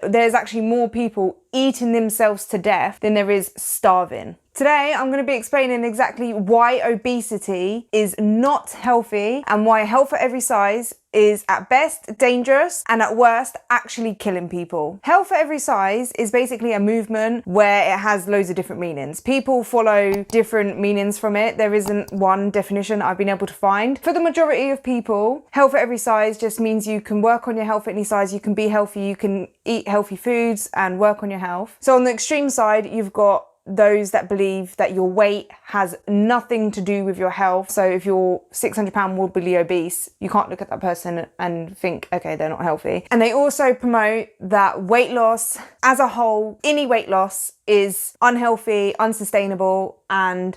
there's actually more people eating themselves to death than there is starving. Today, I'm going to be explaining exactly why obesity is not healthy and why health at every size is at best dangerous and at worst actually killing people. Health at every size is basically a movement where it has loads of different meanings. People follow different meanings from it. There isn't one definition I've been able to find. For the majority of people, health at every size just means you can work on your health at any size, you can be healthy, you can eat healthy foods and work on your health. So on the extreme side, you've got those that believe that your weight has nothing to do with your health. So if you're 600-pound morbidly obese, you can't look at that person and think, okay, they're not healthy. And they also promote that weight loss as a whole, any weight loss is unhealthy, unsustainable, and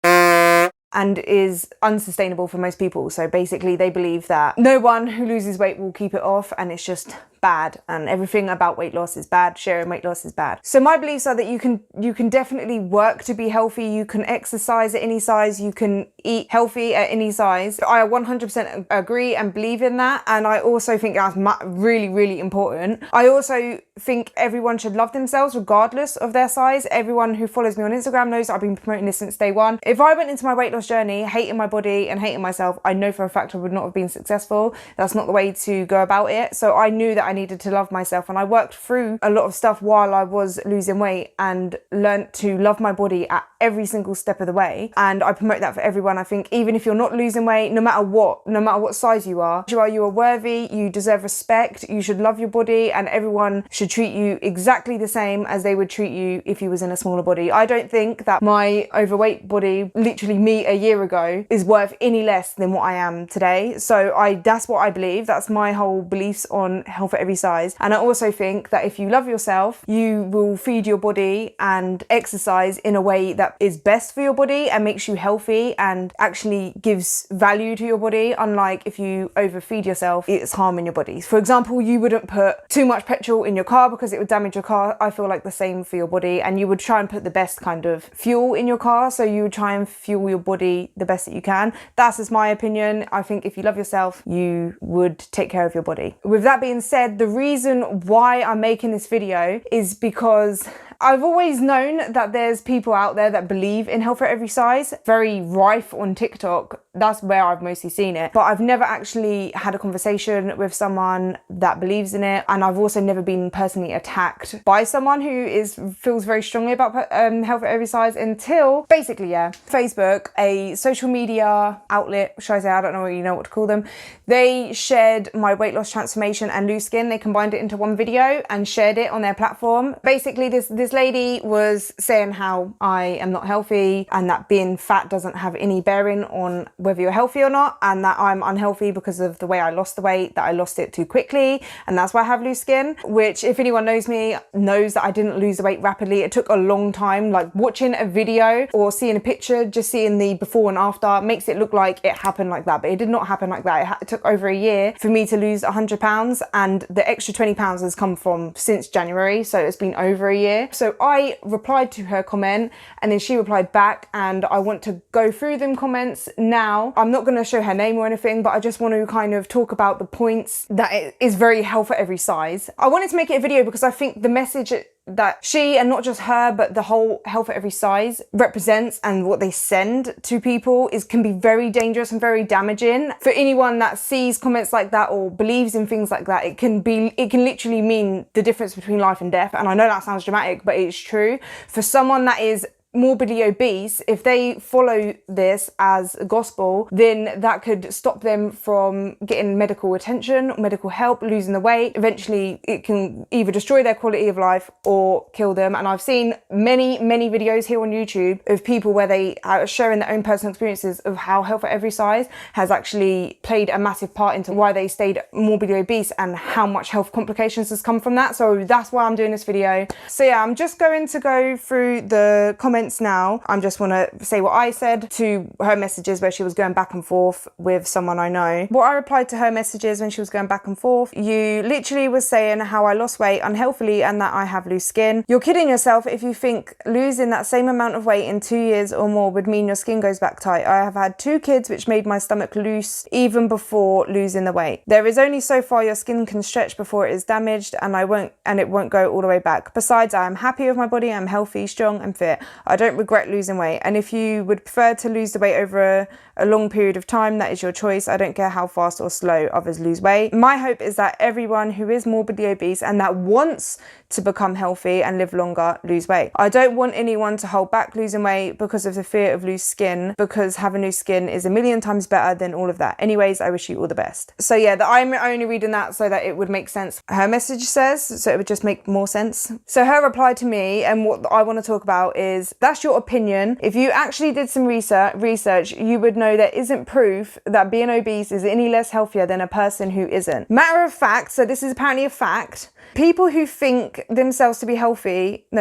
is unsustainable for most people. So basically they believe that no one who loses weight will keep it off and it's just bad and everything about weight loss is bad, sharing weight loss is bad. So my beliefs are that you can definitely work to be healthy, you can exercise at any size, you can eat healthy at any size. I 100% agree and believe in that, and I also think that's really, really important. I also think everyone should love themselves regardless of their size. Everyone who follows me on Instagram knows that I've been promoting this since day one. If I went into my weight loss journey hating my body and hating myself, I know for a fact I would not have been successful. That's not the way to go about it. So I knew that I needed to love myself, and I worked through a lot of stuff while I was losing weight and learned to love my body at every single step of the way. And I promote that for everyone. I think even if you're not losing weight, no matter what size you are worthy, you deserve respect, you should love your body, and everyone should treat you exactly the same as they would treat you if you was in a smaller body. I don't think that my overweight body, literally me a year ago, is worth any less than what I am today. So that's what I believe. That's my whole beliefs on health at every size. And I also think that if you love yourself, you will feed your body and exercise in a way that is best for your body and makes you healthy and actually gives value to your body. Unlike if you overfeed yourself, it's harming your body. For example, you wouldn't put too much petrol in your car because it would damage your car. I feel like the same for your body, and you would try and put the best kind of fuel in your car. So you would try and fuel your body the best that you can. That's just my opinion. I think if you love yourself, you would take care of your body. With that being said, the reason why I'm making this video is because I've always known that there's people out there that believe in health at every size. Very rife on TikTok. That's where I've mostly seen it. But I've never actually had a conversation with someone that believes in it. And I've also never been personally attacked by someone who feels very strongly about health at every size until basically, Facebook, a social media outlet, should I say, I don't know what to call them. They shared my weight loss transformation and loose skin. They combined it into one video and shared it on their platform. Basically, this lady was saying how I am not healthy and that being fat doesn't have any bearing on whether you're healthy or not, and that I'm unhealthy because of the way I lost the weight, that I lost it too quickly, and that's why I have loose skin. Which, if anyone knows me, knows that I didn't lose the weight rapidly. It took a long time. Like watching a video or seeing a picture, just seeing the before and after makes it look like it happened like that, but it did not happen like that. It took over a year for me to lose 100 pounds, and the extra 20 pounds has come from since January, so it's been over a year. So I replied to her comment and then she replied back, and I want to go through them comments now. I'm not going to show her name or anything, but I just want to kind of talk about the points that it is very health at every size. I wanted to make it a video because I think the message that she, and not just her, but the whole health at every size represents and what they send to people can be very dangerous and very damaging. For anyone that sees comments like that or believes in things like that, it can literally mean the difference between life and death. And I know that sounds dramatic, but it's true. For someone that is morbidly obese, if they follow this as gospel, then that could stop them from getting medical attention, medical help, losing the weight. Eventually it can either destroy their quality of life or kill them. And I've seen many videos here on YouTube of people where they are sharing their own personal experiences of how health at every size has actually played a massive part into why they stayed morbidly obese and how much health complications has come from that. So that's why I'm doing this video. So yeah, I'm just going to go through the comments comments now. I just want to say what I said to her messages where she was going back and forth with someone I know. What I replied to her messages when she was going back and forth, you literally was saying how I lost weight unhealthily and that I have loose skin. You're kidding yourself if you think losing that same amount of weight in 2 years or more would mean your skin goes back tight. I have had 2 kids which made my stomach loose even before losing the weight. There is only so far your skin can stretch before it is damaged, and it won't go all the way back. Besides, I am happy with my body. I'm healthy, strong and fit. I don't regret losing weight, and if you would prefer to lose the weight over a long period of time, that is your choice. I don't care how fast or slow others lose weight. My hope is that everyone who is morbidly obese and that wants to become healthy and live longer lose weight. I don't want anyone to hold back losing weight because of the fear of loose skin, because having loose skin is a million times better than all of that. Anyways, I wish you all the best. So yeah, I'm only reading that so that it would make sense. Her message says, so it would just make more sense. So her reply to me, and what I want to talk about is, that's your opinion. If you actually did some research, you would know there isn't proof that being obese is any less healthier than a person who isn't. Matter of fact, so this is apparently a fact, people who think themselves to be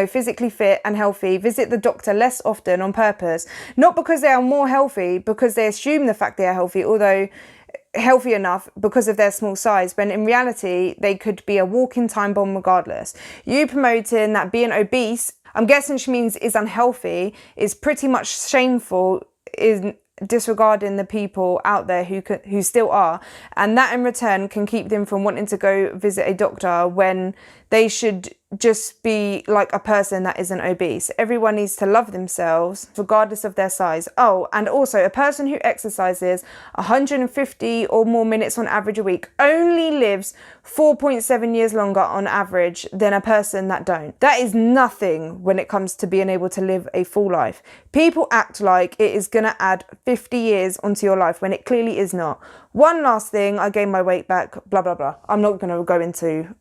physically fit and healthy, visit the doctor less often on purpose, not because they are more healthy, because they assume the fact they are healthy, although healthy enough because of their small size, when in reality they could be a walking time bomb regardless. You promoting that being obese, I'm guessing she means is unhealthy, is pretty much shameful, is disregarding the people out there who still are, and that in return can keep them from wanting to go visit a doctor when they should just be like a person that isn't obese. Everyone needs to love themselves regardless of their size. Oh, and also a person who exercises 150 or more minutes on average a week only lives 4.7 years longer on average than a person that don't. That is nothing when it comes to being able to live a full life. People act like it is gonna add 50 years onto your life when it clearly is not. One last thing, I gained my weight back, blah, blah, blah. I'm not going to go into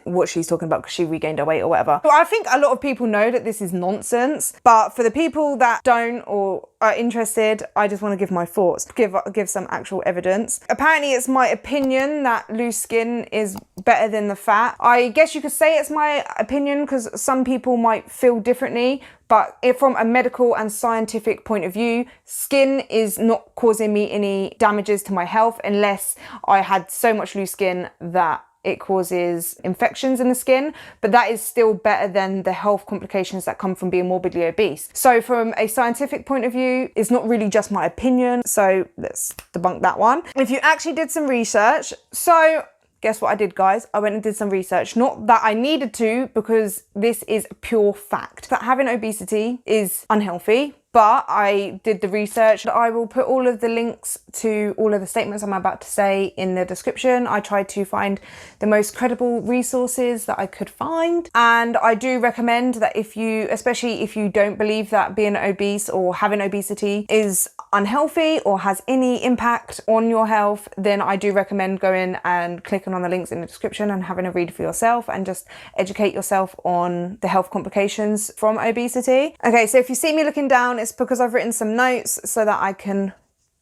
what she's talking about because she regained her weight or whatever. But I think a lot of people know that this is nonsense. But for the people that don't or are interested, I just want to give my thoughts, give some actual evidence. Apparently, it's my opinion that loose skin is better than the fat. I guess you could say it's my opinion because some people might feel differently. But from a medical and scientific point of view, skin is not causing me any damages to my health unless I had so much loose skin that it causes infections in the skin, but that is still better than the health complications that come from being morbidly obese. So from a scientific point of view, it's not really just my opinion. So let's debunk that one. If you actually did some research, so guess what I did, guys? I went and did some research. Not that I needed to, because this is pure fact. That having obesity is unhealthy, but I did the research. I will put all of the links to all of the statements I'm about to say in the description. I tried to find the most credible resources that I could find. And I do recommend that especially if you don't believe that being obese or having obesity is unhealthy or has any impact on your health, then I do recommend going and clicking on the links in the description and having a read for yourself and just educate yourself on the health complications from obesity. Okay, so if you see me looking down, it's because I've written some notes so that I can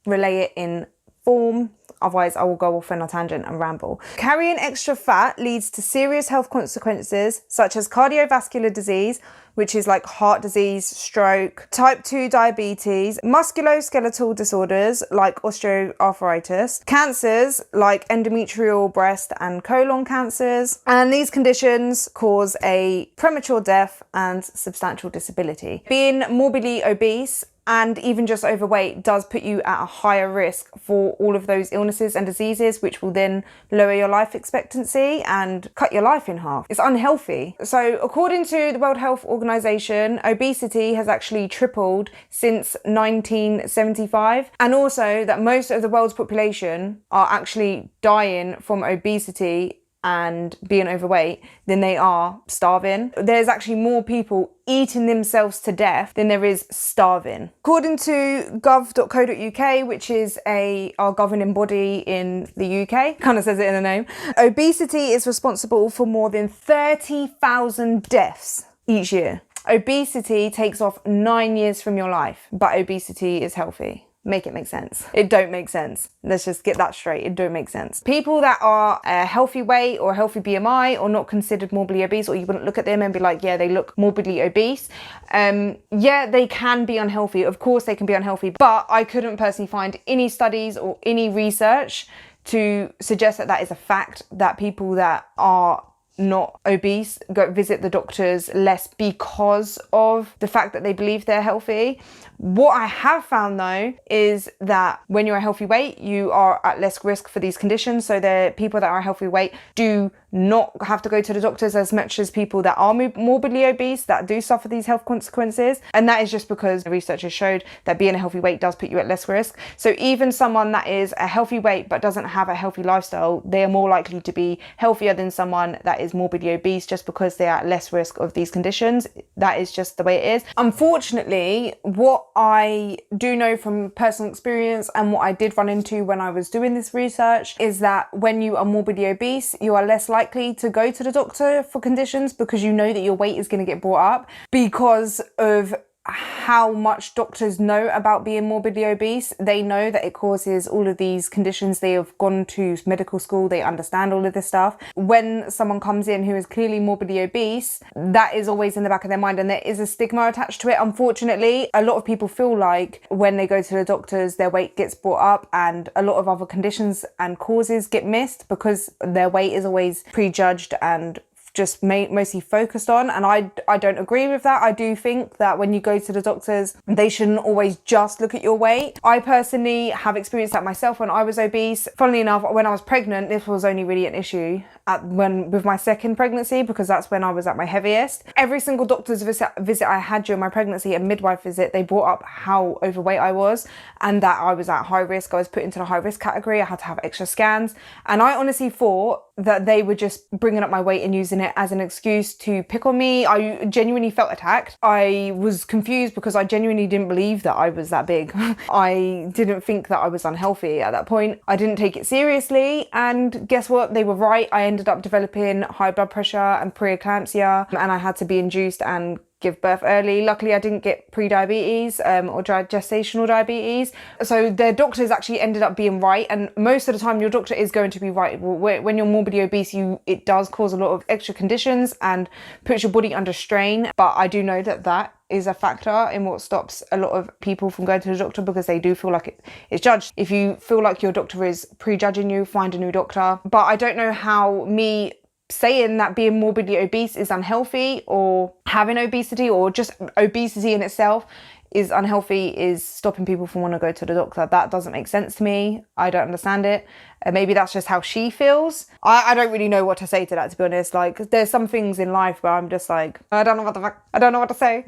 relay it in form. Otherwise, I will go off on a tangent and ramble. Carrying extra fat leads to serious health consequences such as cardiovascular disease, which is like heart disease, stroke, type 2 diabetes, musculoskeletal disorders like osteoarthritis, cancers like endometrial, breast and colon cancers. And these conditions cause a premature death and substantial disability. Being morbidly obese and even just overweight does put you at a higher risk for all of those illnesses and diseases, which will then lower your life expectancy and cut your life in half. It's unhealthy. So according to the World Health Organization, obesity has actually tripled since 1975. And also that most of the world's population are actually dying from obesity and being overweight than they are starving. There's actually more people eating themselves to death than there is starving. According to gov.co.uk, which is our governing body in the UK, kind of says it in the name, obesity is responsible for more than 30,000 deaths each year. Obesity takes off 9 years from your life, but obesity is healthy. Make it make sense. It don't make sense. Let's just get that straight. It don't make sense. People that are a healthy weight or healthy BMI or not considered morbidly obese, or you wouldn't look at them and be like, yeah, they look morbidly obese. Yeah, they can be unhealthy. Of course they can be unhealthy, but I couldn't personally find any studies or any research to suggest that that is a fact, that people that are not obese go visit the doctors less because of the fact that they believe they're healthy. What I have found though is that when you're a healthy weight, you are at less risk for these conditions. So the people that are a healthy weight do not have to go to the doctors as much as people that are morbidly obese that do suffer these health consequences. And that is just because the research has showed that being a healthy weight does put you at less risk. So even someone that is a healthy weight but doesn't have a healthy lifestyle, they are more likely to be healthier than someone that is morbidly obese, just because they are at less risk of these conditions. That is just the way it is. Unfortunately, what I do know from personal experience and what I did run into when I was doing this research is that when you are morbidly obese, you are less likely to go to the doctor for conditions, because you know that your weight is going to get brought up, because of how much doctors know about being morbidly obese. They know that it causes all of these conditions. They have gone to medical school. They understand all of this stuff. When someone comes in who is clearly morbidly obese, that is always in the back of their mind, and there is a stigma attached to it. Unfortunately, a lot of people feel like when they go to the doctors, their weight gets brought up, and a lot of other conditions and causes get missed because their weight is always prejudged and just mostly focused on. And I don't agree with that. I do think that when you go to the doctors, they shouldn't always just look at your weight. I personally have experienced that myself when I was obese. Funnily enough, when I was pregnant, this was only really an issue with my second pregnancy, because that's when I was at my heaviest. Every single doctor's visit I had during my pregnancy, a midwife visit, they brought up how overweight I was and that I was at high risk. I was put into the high risk category. I had to have extra scans. And I honestly thought that they were just bringing up my weight and using it as an excuse to pick on me. I genuinely felt attacked. I was confused because I genuinely didn't believe that I was that big. I didn't think that I was unhealthy at that point. I didn't take it seriously, and guess what? They were right. I ended up developing high blood pressure and preeclampsia, and I had to be induced and give birth early. Luckily, I didn't get pre-diabetes or gestational diabetes. So the doctors actually ended up being right. And most of the time, your doctor is going to be right. When you're morbidly obese, it does cause a lot of extra conditions and puts your body under strain. But I do know that that is a factor in what stops a lot of people from going to the doctor, because they do feel like it's judged. If you feel like your doctor is prejudging you, find a new doctor. But I don't know how me saying that being morbidly obese is unhealthy, or having obesity, or just obesity in itself is unhealthy, is stopping people from wanting to go to the doctor. That doesn't make sense to me. I don't understand it. Maybe that's just how she feels. I don't really know what to say to that, to be honest. Like, there's some things in life where I'm just like, I don't know what to say.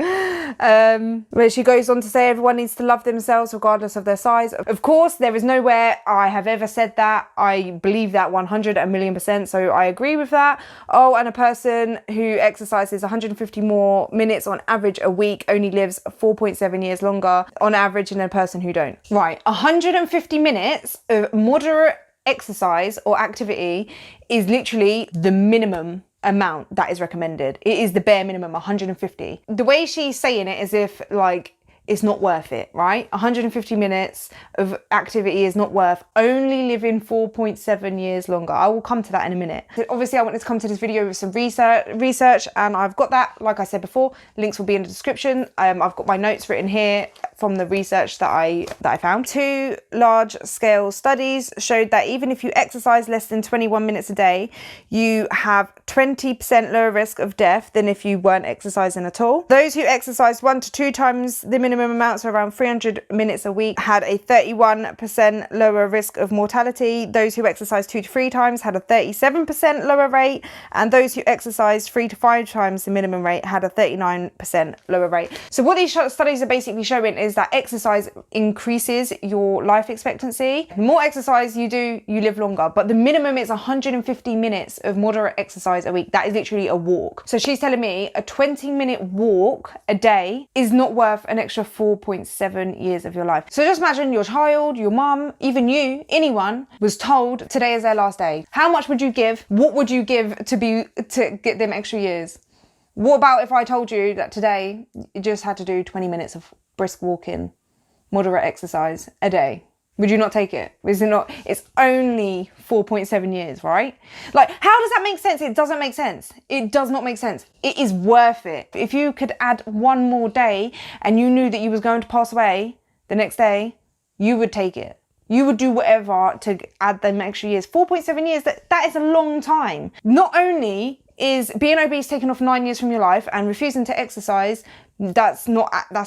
Where she goes on to say everyone needs to love themselves regardless of their size. Of course, there is nowhere I have ever said that. I believe that 100,000,000%. So I agree with that. Oh, and a person who exercises 150 more minutes on average a week only lives 4.7 years longer on average than a person who don't. Right, 150 minutes of moderate exercise or activity is literally the minimum amount that is recommended. It is the bare minimum, 150. The way she's saying it is if like it's not worth it, right? 150 minutes of activity is not worth only living 4.7 years longer. I will come to that in a minute. Obviously, I wanted to come to this video with some research, and I've got that, like I said before, links will be in the description. I've got my notes written here from the research that I found. 2 large-scale studies showed that even if you exercise less than 21 minutes a day, you have 20% lower risk of death than if you weren't exercising at all. Those who exercised 1 to 2 times the minimum amounts, of around 300 minutes a week, had a 31% lower risk of mortality. Those who exercised 2 to 3 times had a 37% lower rate, and those who exercised 3 to 5 times the minimum rate had a 39% lower rate. So what these studies are basically showing is that exercise increases your life expectancy. The more exercise you do, you live longer, but the minimum is 150 minutes of moderate exercise a week. That is literally a walk. So she's telling me a 20-minute walk a day is not worth an extra 4.7 years of your life. So just imagine your child, your mum, even you, anyone was told today is their last day. How much would you give? What would you give to get them extra years? What about if I told you that today you just had to do 20 minutes of brisk walking? moderate exercise a day? Would you not take it? Is it not? It's only 4.7 years, right? Like, how does that make sense? It doesn't make sense. It does not make sense. It is worth it. If you could add one more day and you knew that you was going to pass away the next day, you would take it. You would do whatever to add them extra years. 4.7 years, that is a long time. Not only is being obese taking off 9 years from your life and refusing to exercise, that's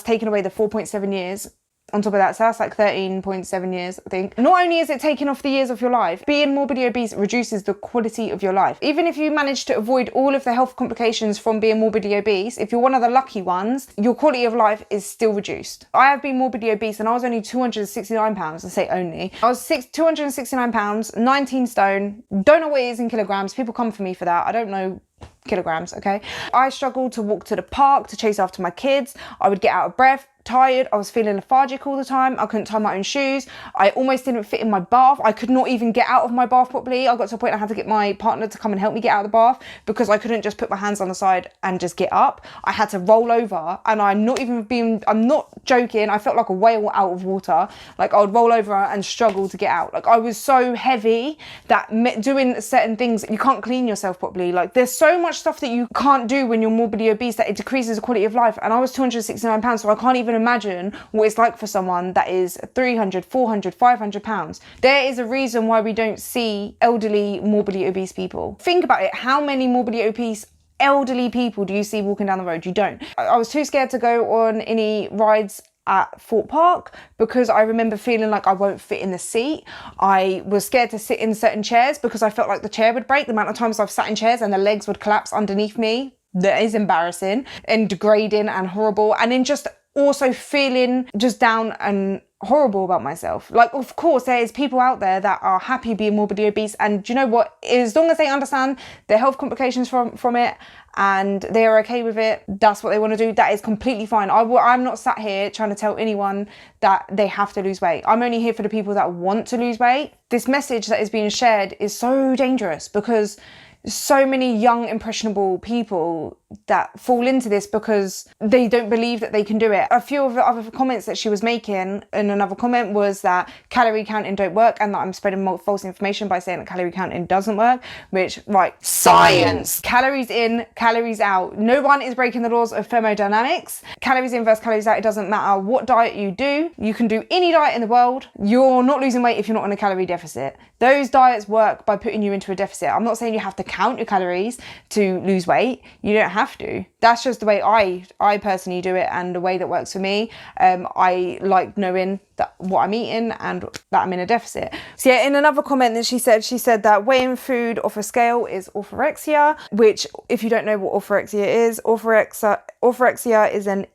taken away the 4.7 years. On top of that, so that's like 13.7 years, I think. Not only is it taking off the years of your life, being morbidly obese reduces the quality of your life. Even if you manage to avoid all of the health complications from being morbidly obese, if you're one of the lucky ones, your quality of life is still reduced. I have been morbidly obese and I was only 269 pounds, I say only. I was 269 pounds, 19 stone, don't know what it is in kilograms. People come for me for that. I don't know kilograms, okay? I struggled to walk to the park, to chase after my kids. I would get out of breath, tired. I was feeling lethargic all the time. I couldn't tie my own shoes. I almost didn't fit in my bath. I could not even get out of my bath properly. I got to a point I had to get my partner to come and help me get out of the bath because I couldn't just put my hands on the side and just get up. I had to roll over, and I'm not joking. I felt like a whale out of water. Like, I would roll over and struggle to get out. Like, I was so heavy that doing certain things, you can't clean yourself properly. Like, there's so much stuff that you can't do when you're morbidly obese that it decreases the quality of life. And I was 269 pounds, so I can't even imagine what it's like for someone that is 300, 400, 500 pounds. There is a reason why we don't see elderly, morbidly obese people. Think about it. How many morbidly obese elderly people do you see walking down the road? You don't. I was too scared to go on any rides at Fort Park because I remember feeling like I won't fit in the seat. I was scared to sit in certain chairs because I felt like the chair would break. The amount of times I've sat in chairs and the legs would collapse underneath me, that is embarrassing and degrading and horrible. And then just also feeling just down and horrible about myself. Like, of course, there is people out there that are happy being morbidly obese, and do you know what? As long as they understand the health complications from it and they are okay with it, that's what they want to do, that is completely fine. I'm not sat here trying to tell anyone that they have to lose weight. I'm only here for the people that want to lose weight. This message that is being shared is so dangerous because so many young, impressionable people that fall into this because they don't believe that they can do it. A few of the other comments that she was making in another comment was that calorie counting don't work and that I'm spreading false information by saying that calorie counting doesn't work, which, right, science. Calories in, calories out. No one is breaking the laws of thermodynamics. Calories in versus calories out. It doesn't matter what diet you do. You can do any diet in the world. You're not losing weight if you're not on a calorie deficit. Those diets work by putting you into a deficit. I'm not saying you have to count your calories to lose weight. You don't have to. That's just the way I personally do it and the way that works for me. I like knowing that what I'm eating and that I'm in a deficit. So yeah, in another comment that she said that weighing food off a scale is orthorexia, which, if you don't know what orthorexia is, orthorexia is an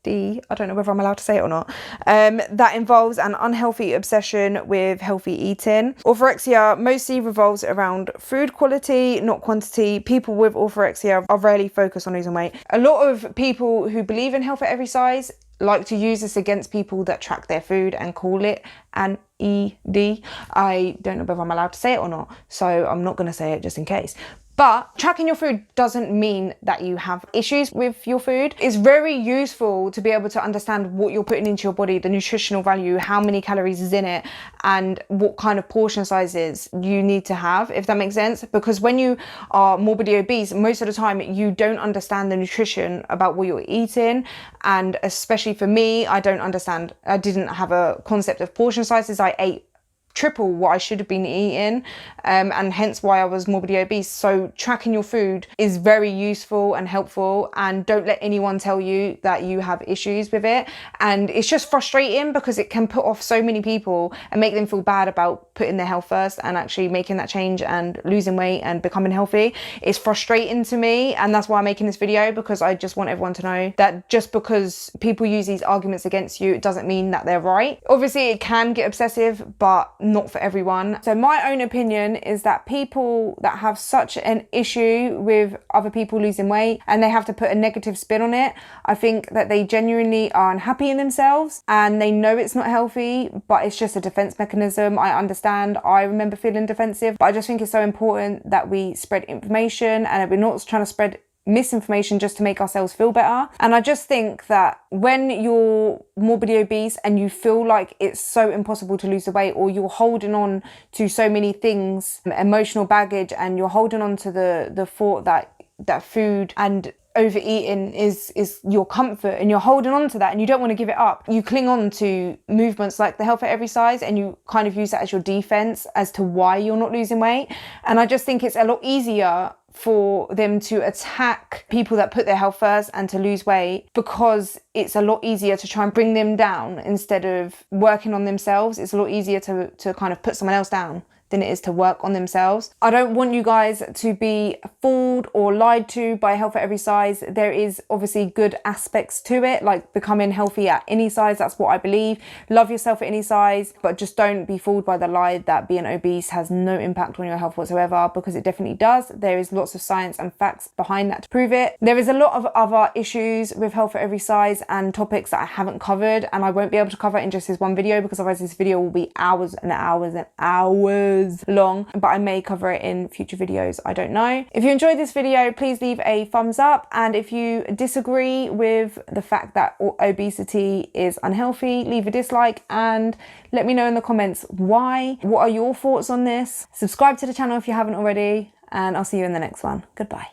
I don't know whether I'm allowed to say it or not, that involves an unhealthy obsession with healthy eating. Orthorexia mostly revolves around food quality, not quantity. People with orthorexia are rarely focused on losing weight. A lot of people who believe in health at every size like to use this against people that track their food and call it an ED. I don't know whether I'm allowed to say it or not, so I'm not going to say it just in case. But tracking your food doesn't mean that you have issues with your food. It's very useful to be able to understand what you're putting into your body, the nutritional value, how many calories is in it, and what kind of portion sizes you need to have, if that makes sense. Because when you are morbidly obese, most of the time you don't understand the nutrition about what you're eating. And especially for me, I didn't have a concept of portion sizes. I ate triple what I should have been eating, and hence why I was morbidly obese. So tracking your food is very useful and helpful, and don't let anyone tell you that you have issues with it. And it's just frustrating because it can put off so many people and make them feel bad about putting their health first and actually making that change and losing weight and becoming healthy. It's frustrating to me, and that's why I'm making this video, because I just want everyone to know that just because people use these arguments against you, it doesn't mean that they're right. Obviously it can get obsessive, but not for everyone. So my own opinion is that people that have such an issue with other people losing weight and they have to put a negative spin on it, I think that they genuinely are unhappy in themselves and they know it's not healthy, but it's just a defense mechanism. I understand. I remember feeling defensive, but I just think it's so important that we spread information and we're not trying to spread misinformation just to make ourselves feel better. And I just think that when you're morbidly obese and you feel like it's so impossible to lose the weight, or you're holding on to so many things, emotional baggage, and you're holding on to the thought that food and overeating is your comfort, and you're holding on to that and you don't want to give it up, you cling on to movements like the Health at Every Size, and you kind of use that as your defense as to why you're not losing weight. And I just think it's a lot easier for them to attack people that put their health first and to lose weight, because it's a lot easier to try and bring them down instead of working on themselves. It's a lot easier to kind of put someone else down than it is to work on themselves. I don't want you guys to be fooled or lied to by Health at Every Size. There is obviously good aspects to it, like becoming healthy at any size. That's what I believe. Love yourself at any size, but just don't be fooled by the lie that being obese has no impact on your health whatsoever, because it definitely does. There is lots of science and facts behind that to prove it. There is a lot of other issues with Health at Every Size and topics that I haven't covered, and I won't be able to cover it in just this one video, because otherwise this video will be hours and hours and hours long, but I may cover it in future videos. I don't know. If you enjoyed this video, please leave a thumbs up, and if you disagree with the fact that obesity is unhealthy, leave a dislike and let me know in the comments why. What are your thoughts on this? Subscribe to the channel if you haven't already, and I'll see you in the next one. Goodbye.